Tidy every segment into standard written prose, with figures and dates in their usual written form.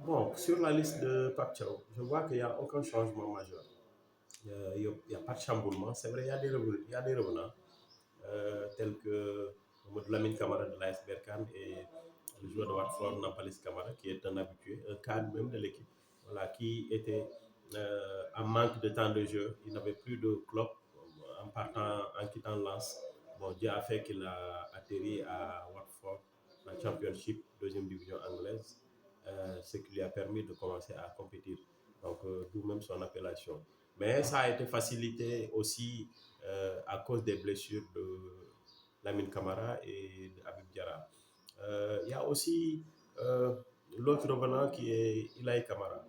Bon, sur la liste de Pape Thiaw, je vois qu'il n'y a aucun changement majeur. Il y a pas de chamboulement. C'est vrai, il y a des revenants, tels que Mamadou Lamine Camara de l'AS Berkane et le joueur de Watford, Nampalis Camara, qui est un habitué, un cadre même de l'équipe, voilà, qui était en manque de temps de jeu. Il n'avait plus de club en quittant Lens. Bon, Dieu a fait qu'il a atterri à Watford, la Championship, deuxième division anglaise, ce qui lui a permis de commencer à compétir. Donc, d'où même son appellation. Mais ça a été facilité aussi à cause des blessures de Lamine Camara et d'Abib Diarra. Il y a aussi euh, l'autre revenant qui est Ilaï Camara.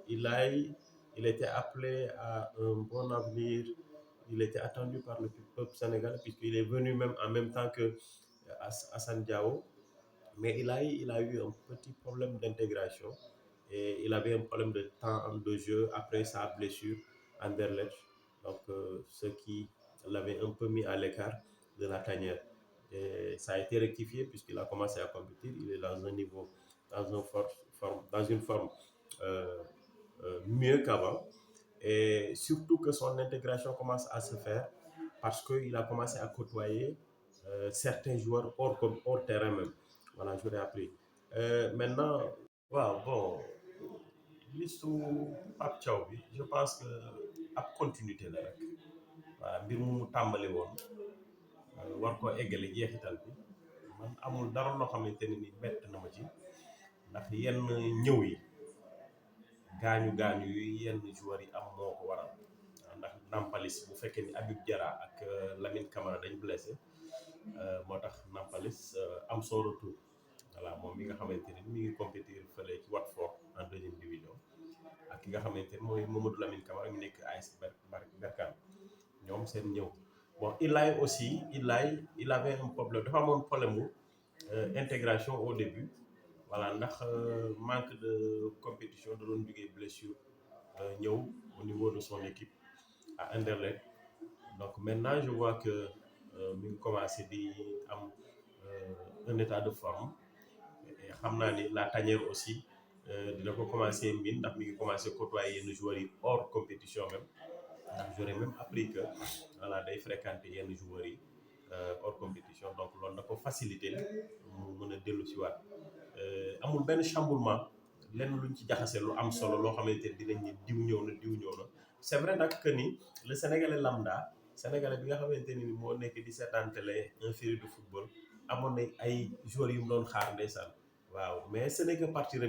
Ilaï, il était appelé à un bon avenir. Il était attendu par le peuple sénégalais puisqu'il est venu même en même temps que Hassan Diao. Mais il a eu un petit problème d'intégration et il avait un problème de temps de jeu après sa blessure à Anderlecht. Donc, ce qui l'avait un peu mis à l'écart de la tanière. Et ça a été rectifié puisqu'il a commencé à compétir. Il est dans un niveau, dans une forme euh, mieux qu'avant. Et surtout que son intégration commence à se faire parce qu'il a commencé à côtoyer certains joueurs hors terrain même. Voilà, j'aurais appris. Maintenant, waaw bon, listu Pape Thiaw bi je pense que ab continuité la rek. Voilà, mbir mu tàmbali woon war koo eggale jeexital bi man amul dara loo xamante ne ni bett na ma ci ndax yenn ñëw yi gaañu gaañu yi yenn joueurs yi am moo ko waral. Ndax Nampalis bu fekkee ni Habib Diarra ak Lamine Camara dañ blessé moo tax Nampalis am son retour. Voilà, moom mi nga xamante ni mi ngi compétir fële ci Watford en deuxième division ak ki nga xamante ni mooy Mamadou Lamine Camara mi nekk AS Berkane ñoom seen ñëw. Bon, Ilaay aussi, il avait un problème dafa amoon problème mu intégration au début. Voilà, ndax manque de compétition da doon jugee blessure ñëw au niveau de son équipe à Anderlecht. Donc maintenant je vois que mi ngi commencé di am un état de forme. Et xam naa ni la tanière aussi dina ko commencé miin ndax mi ngi commencé côtoyer yenn joueurs yi hors compétition même. Ndax j'aurais même appris que voilà day fréquenter yenn joueurs yi hors compétition donc loolu da ko facilité mu mën a dellu si waat. Amul benn chamboulement lenn luñ ci jaxase lu am solo loo xamante ni dinañ ni diw ñëw na diw ñëw na. C'est vrai nag que ni le sénégalais lambda sénégalais bi nga xamante ni moo nekk di seetaan télé un féru de football amoon na ay joueurs yu mu doon xaar ndeysaan. Waaw mais ce n'est que partie